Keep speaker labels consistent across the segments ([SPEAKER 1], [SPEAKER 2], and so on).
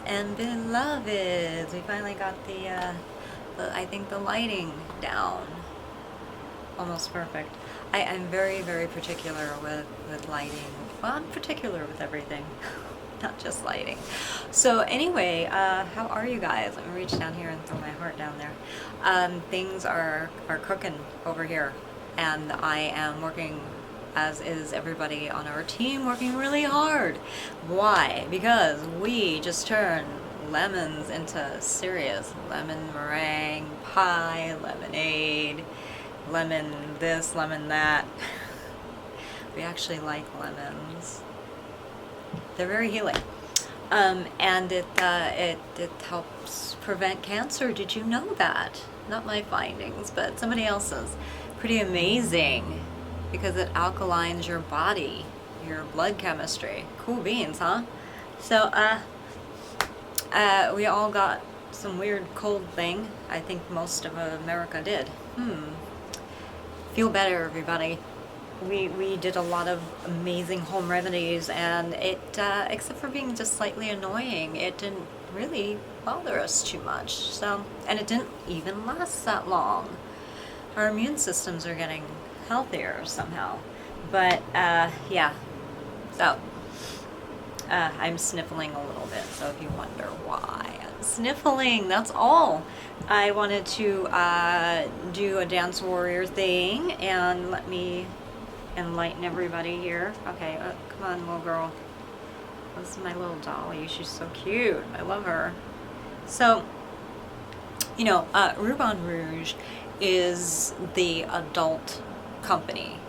[SPEAKER 1] and beloveds. We finally got I think the lighting down. Almost perfect. I'm very, very particular with lighting. Well, I'm particular with everything, not just lighting. So anyway, how are you guys? Let me reach down here and throw my heart down there. Things are cooking over here, and I am working, as is everybody on our team, working really hard. Why? Because we just turned lemons into serious lemon meringue pie, lemonade, lemon this, lemon that. We actually like lemons. They're very healing. And it helps prevent cancer. Did you know that? Not my findings, but somebody else's. Pretty amazing, because it alkalines your body, your blood chemistry. Cool beans, huh? So, we all got some weird cold thing. I think most of America did. Feel better, everybody. We did a lot of amazing home remedies, and it, except for being just slightly annoying, it didn't really bother us too much. So, and it didn't even last that long. Our immune systems are getting healthier somehow. But, yeah. So, I'm sniffling a little bit, so if you wonder why I'm sniffling, that's all. I wanted to do a DanceWarrior thing, and let me enlighten everybody here. Okay, come on, little girl. This is my little dolly. She's so cute. I love her. So, you know, Rubans Rouges is the adult company.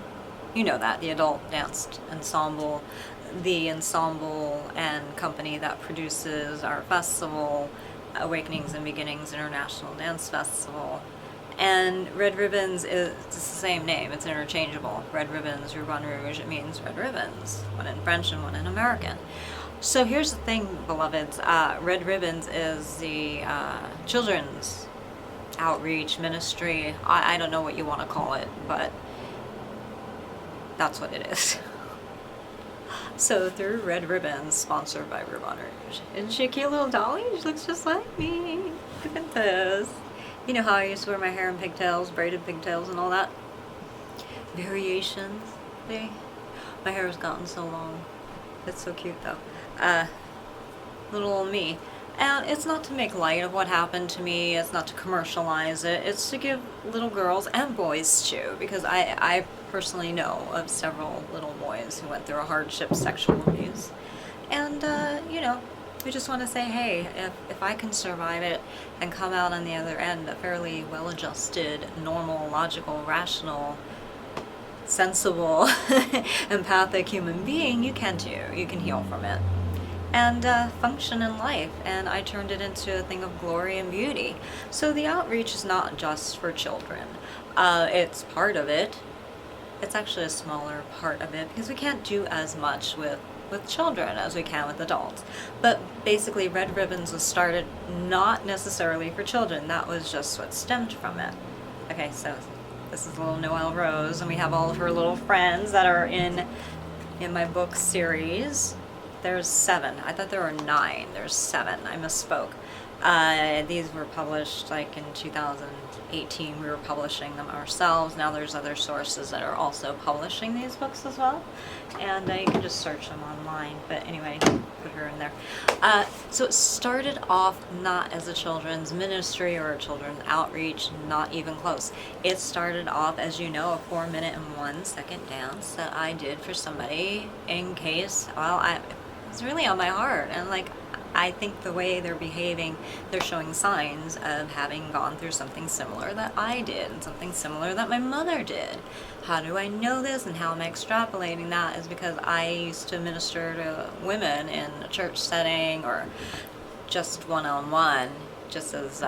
[SPEAKER 1] You know that, the adult dance ensemble, the ensemble and company that produces our festival, Awakenings and Beginnings International Dance Festival. And Red Ribbons is it's the same name, it's interchangeable. Red Ribbons, Rubans Rouge, it means red ribbons, one in French and one in American. So here's the thing, beloveds, Red Ribbons is the children's outreach ministry. I don't know what you want to call it, but that's what it is. So through Red Ribbons, sponsored by Rubans Rouge. Isn't she a cute little dolly? She looks just like me. Look at this. You know how I used to wear my hair in pigtails, braided pigtails and all that? Variations. See? My hair has gotten so long. It's so cute though. Little old me. And it's not to make light of what happened to me, it's not to commercialize it, it's to give little girls and boys too, because I personally know of several little boys who went through a hardship sexual abuse. And, you know, we just want to say, hey, if I can survive it and come out on the other end a fairly well-adjusted, normal, logical, rational, sensible, empathic human being, you can too. You can heal from it and function in life. And I turned it into a thing of glory and beauty. So the outreach is not just for children. It's part of it. It's actually a smaller part of it because we can't do as much with children as we can with adults. But basically Red Ribbons was started not necessarily for children. That was just what stemmed from it. Okay, so this is little Noelle Rose, and we have all of her little friends that are in my book series. There's 7. I thought there were 9. There's 7. I misspoke. These were published like in 2018. We were publishing them ourselves. Now there's other sources that are also publishing these books as well. And you can just search them online. But anyway, put her in there. So it started off not as a children's ministry or a children's outreach, not even close. It started off, as you know, a 4-minute and 1-second dance that I did for somebody in case, well, it's really on my heart. And like, I think the way they're behaving, they're showing signs of having gone through something similar that I did and something similar that my mother did. How do I know this and how am I extrapolating that is because I used to minister to women in a church setting or just one-on-one, just as,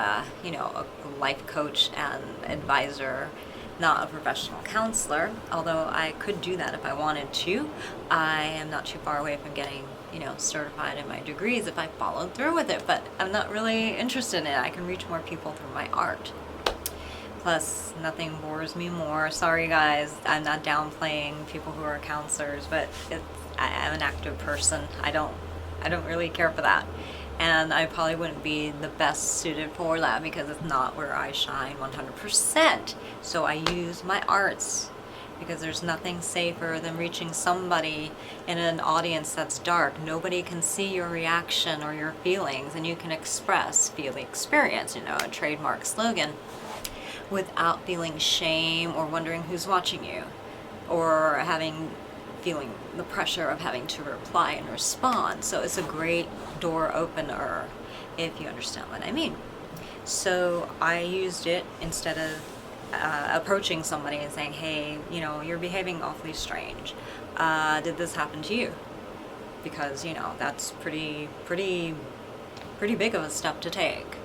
[SPEAKER 1] you know, a life coach and advisor, not a professional counselor, although I could do that if I wanted to. I am not too far away from getting, you know, certified in my degrees if I followed through with it, but I'm not really interested in it. I can reach more people through my art. Plus, nothing bores me more. Sorry guys, I'm not downplaying people who are counselors, but I'm an active person. I don't really care for that. And I probably wouldn't be the best suited for that because it's not where I shine 100%. So I use my arts because there's nothing safer than reaching somebody in an audience that's dark. Nobody can see your reaction or your feelings, and you can feel the experience, you know, a trademark slogan, without feeling shame or wondering who's watching you, or feeling the pressure of having to reply and respond. So it's a great door opener, if you understand what I mean. So I used it instead of approaching somebody and saying, hey, you know, you're behaving awfully strange. Did this happen to you? Because, you know, that's pretty big of a step to take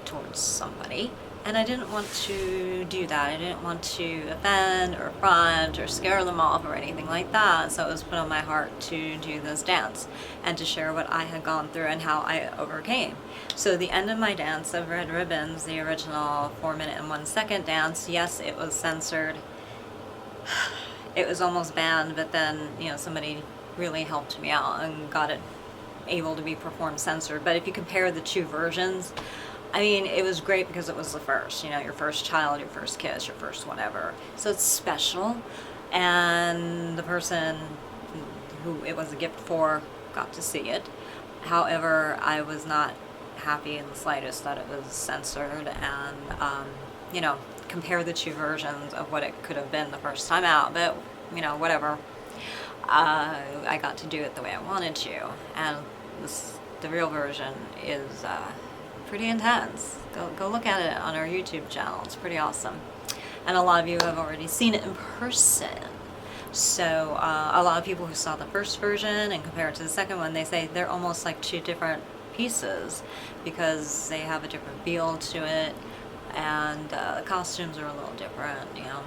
[SPEAKER 1] towards somebody. And I didn't want to do that. I didn't want to offend or affront or scare them off or anything like that. So it was put on my heart to do this dance and to share what I had gone through and how I overcame. So the end of my dance of Red Ribbons, the original 4-minute and 1-second dance, yes, it was censored. It was almost banned, but then, you know, somebody really helped me out and got it able to be performed censored. But if you compare the two versions, I mean, it was great because it was the first, you know, your first child, your first kiss, your first whatever. So it's special, and the person who it was a gift for got to see it. However, I was not happy in the slightest that it was censored, and, you know, compare the two versions of what it could have been the first time out, but, you know, whatever. I got to do it the way I wanted to, and the real version is pretty intense. Go look at it on our YouTube channel. It's pretty awesome. And a lot of you have already seen it in person. So a lot of people who saw the first version and compare it to the second one, they say they're almost like two different pieces because they have a different feel to it, and the costumes are a little different, you know.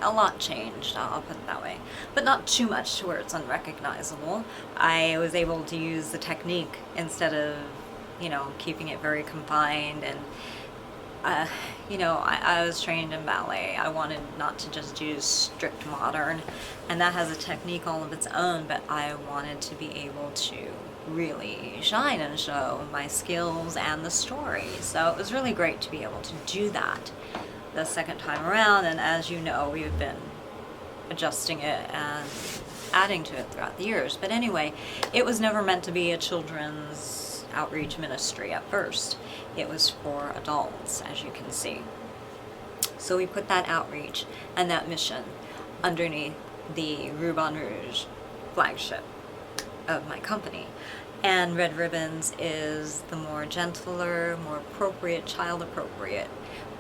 [SPEAKER 1] A lot changed, I'll put it that way. But not too much to where it's unrecognizable. I was able to use the technique instead of, you know, keeping it very confined, and you know, I was trained in ballet. I wanted not to just do strict modern, and that has a technique all of its own, but I wanted to be able to really shine and show my skills and the story. So it was really great to be able to do that the second time around, and as you know, we've been adjusting it and adding to it throughout the years. But anyway, it was never meant to be a children's outreach ministry at first. It was for adults, as you can see. So we put that outreach and that mission underneath the Rubans Rouges flagship of my company. And Red Ribbons is the more gentler, more appropriate, child-appropriate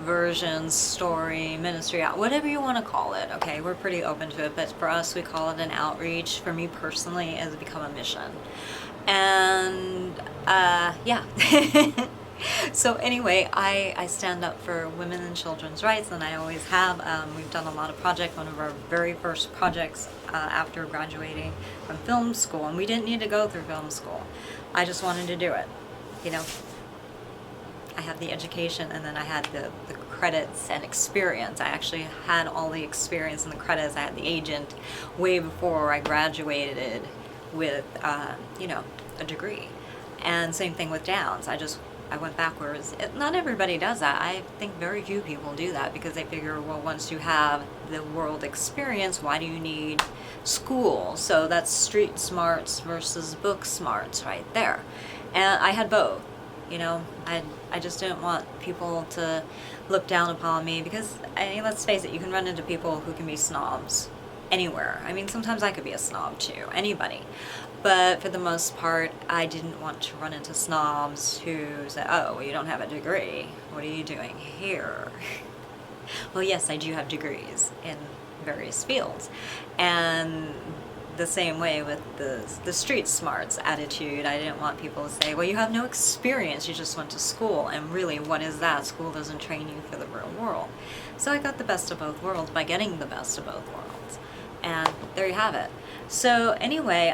[SPEAKER 1] version, story, ministry, whatever you want to call it, okay? We're pretty open to it, but for us, we call it an outreach. For me personally, it has become a mission. And, yeah. So anyway, I stand up for women and children's rights, and I always have. We've done a lot of projects. One of our very first projects after graduating from film school, and we didn't need to go through film school. I just wanted to do it, you know. I had the education, and then I had the credits and experience. I actually had all the experience and the credits. I had the agent way before I graduated with, you know, a degree. And same thing with Downs. I went backwards. Not everybody does that. I think very few people do that because they figure, well, once you have the world experience, why do you need school? So that's street smarts versus book smarts right there. And I had both. You know, I just didn't want people to look down upon me because, I mean, let's face it, you can run into people who can be snobs anywhere. I mean, sometimes I could be a snob too, anybody. But for the most part, I didn't want to run into snobs who said, oh, well, you don't have a degree. What are you doing here? Well, yes, I do have degrees in various fields. And the same way with the street smarts attitude. I didn't want people to say, well, you have no experience, you just went to school. And really, what is that? School doesn't train you for the real world. So I got the best of both worlds by getting the best of both worlds. And there you have it. So anyway,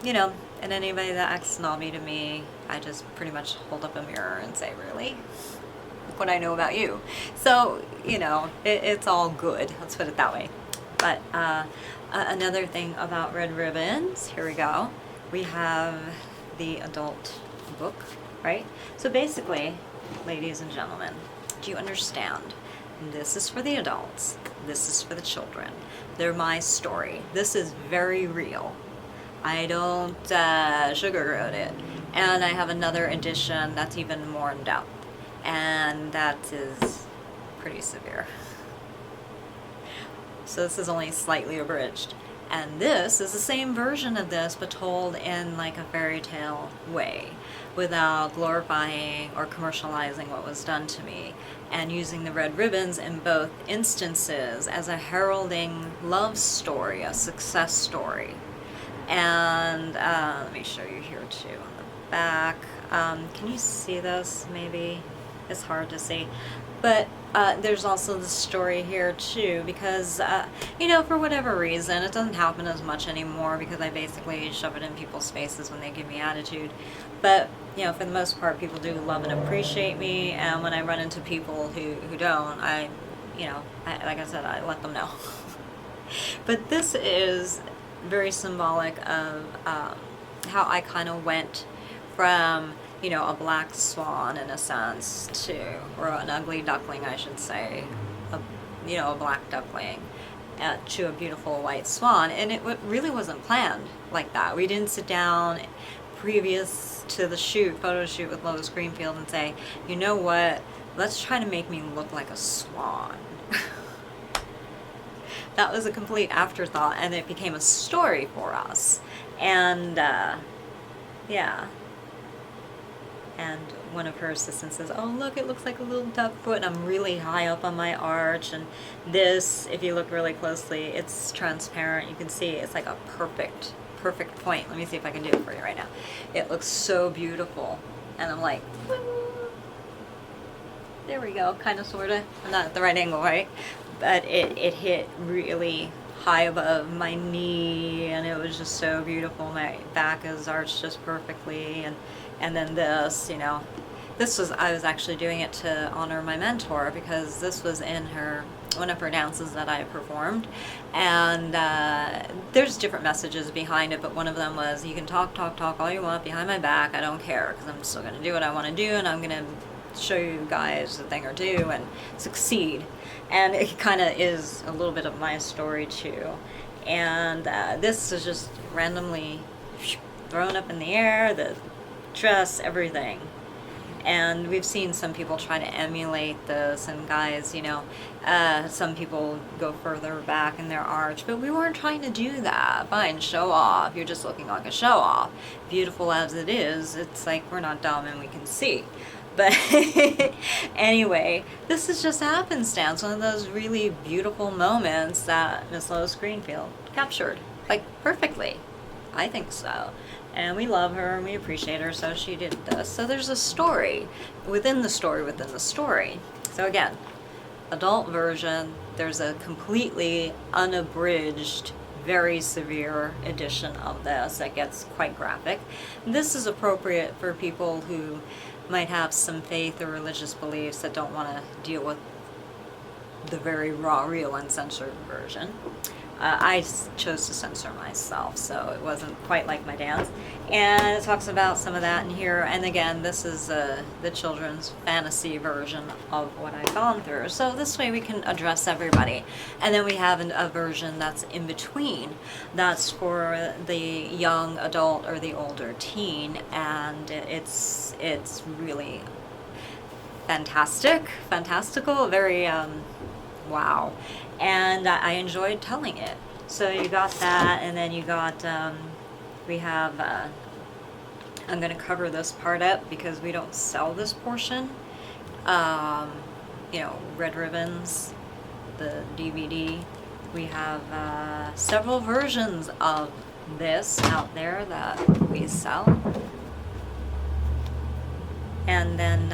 [SPEAKER 1] you know, and anybody that acts snobby to me, I just pretty much hold up a mirror and say, really? Look what I know about you. So, you know, it's all good. Let's put it that way. But another thing about Red Ribbons, here we go. We have the adult book, right? So basically, ladies and gentlemen, do you understand? This is for the adults. This is for the children. They're my story. This is very real. I don't sugarcoat it. And I have another edition that's even more in depth. And that is pretty severe. So this is only slightly abridged. And this is the same version of this, but told in like a fairy tale way, without glorifying or commercializing what was done to me, and using the red ribbons in both instances as a heralding love story, a success story. And let me show you here too on the back. Can you see this? Maybe it's hard to see, but there's also the story here too, because you know, for whatever reason, it doesn't happen as much anymore because I basically shove it in people's faces when they give me attitude. But you know, for the most part, people do love and appreciate me, and when I run into people who don't, you know, like I said, I let them know. But this is very symbolic of how I kind of went from, you know, a black swan in a sense to, or an ugly duckling, I should say, you know, a black duckling, to a beautiful white swan. And it really wasn't planned like that. We didn't sit down previous to the photo shoot with Lois Greenfield and say, you know what, let's try to make me look like a swan. That was a complete afterthought, and it became a story for us. And yeah. And one of her assistants says, oh look, it looks like a little duck foot, and I'm really high up on my arch, and this, if you look really closely, it's transparent. You can see it's like a perfect point. Let me see if I can do it for you right now. It looks so beautiful. And I'm like, there we go, kind of, sort of. I'm not at the right angle, right? But it hit really high above my knee, and it was just so beautiful. My back is arched just perfectly, and then this, you know, I was actually doing it to honor my mentor, because this was in one of her dances that I performed, and there's different messages behind it, but one of them was, you can talk all you want behind my back, I don't care, because I'm still going to do what I want to do, and I'm going to show you guys a thing or two and succeed. And it kind of is a little bit of my story too. And this is just randomly thrown up in the air, the dress, everything. And we've seen some people try to emulate this, and guys, you know, some people go further back in their arch, but we weren't trying to do that. Fine, show off. You're just looking like a show off. Beautiful as it is, it's like we're not dumb and we can see. But anyway, this is just happenstance, one of those really beautiful moments that Miss Lois Greenfield captured, like, perfectly. I think so. And we love her and we appreciate her, so she did this. So there's a story within the story within the story. So again, adult version, there's a completely unabridged, very severe edition of this that gets quite graphic. This is appropriate for people who might have some faith or religious beliefs that don't want to deal with the very raw, real, uncensored version. I chose to censor myself, so it wasn't quite like my dance. And it talks about some of that in here. And again, this is the children's fantasy version of what I've gone through. So this way we can address everybody. And then we have a version that's in between. That's for the young adult or the older teen. And it's really fantastical, very wow. And I enjoyed telling it. So you got that, and then you got, we have, I'm going to cover this part up because we don't sell this portion. You know, Red Ribbons, the DVD. We have several versions of this out there that we sell. And then,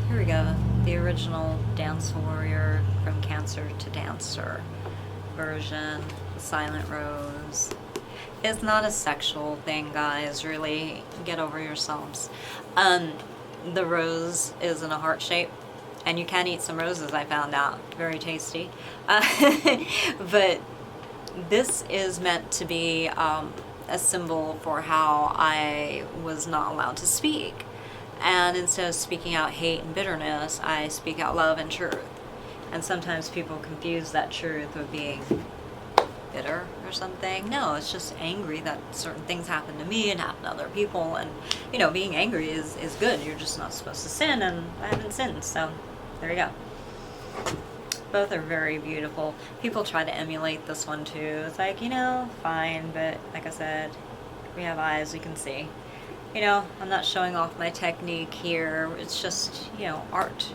[SPEAKER 1] here we go. The original DanceWarrior From Cancer to Dancer version, the Silent Rose. It's not a sexual thing, guys, really. Get over yourselves. The rose is in a heart shape, and you can eat some roses, I found out. Very tasty. But this is meant to be a symbol for how I was not allowed to speak. And instead of speaking out hate and bitterness, I speak out love and truth. And sometimes people confuse that truth with being bitter or something. No, it's just angry that certain things happen to me and happen to other people. And, you know, being angry is good. You're just not supposed to sin, and I haven't sinned. So there you go. Both are very beautiful. People try to emulate this one too. It's like, you know, fine, but like I said, we have eyes, we can see. You know, I'm not showing off my technique here. It's just, you know, art.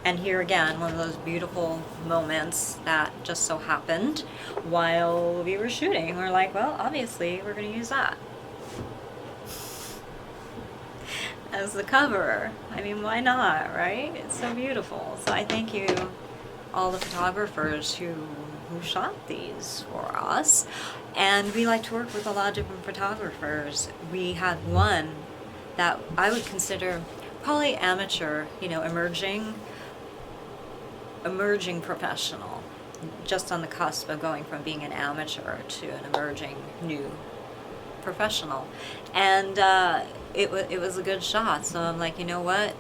[SPEAKER 1] And here again, one of those beautiful moments that just so happened while we were shooting. We're like, well, obviously we're going to use that as the cover. I mean, why not, right? It's so beautiful. So I thank you, all the photographers who shot these for us. And we like to work with a lot of different photographers. We had one that I would consider probably amateur, you know, emerging professional, just on the cusp of going from being an amateur to an emerging new professional. And it was a good shot. So I'm like, you know what?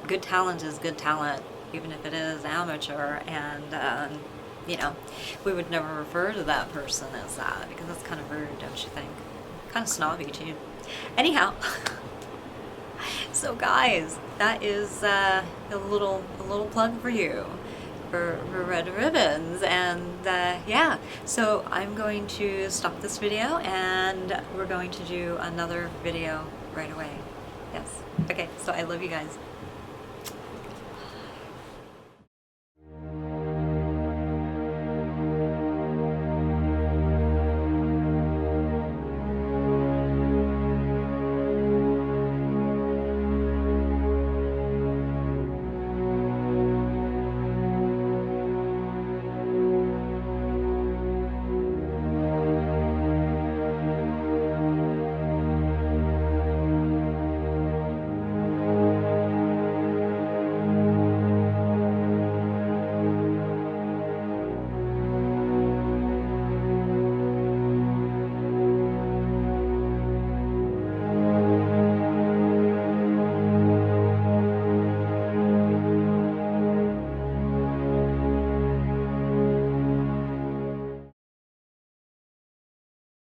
[SPEAKER 1] Good talent is good talent, even if it is amateur. And you know, we would never refer to that person as that, because that's kind of rude, don't you think? Kind of snobby too. Anyhow, so guys, that is a little plug for you for Red Ribbons. And yeah, so I'm going to stop this video, and we're going to do another video right away. Yes. Okay, so I love you guys.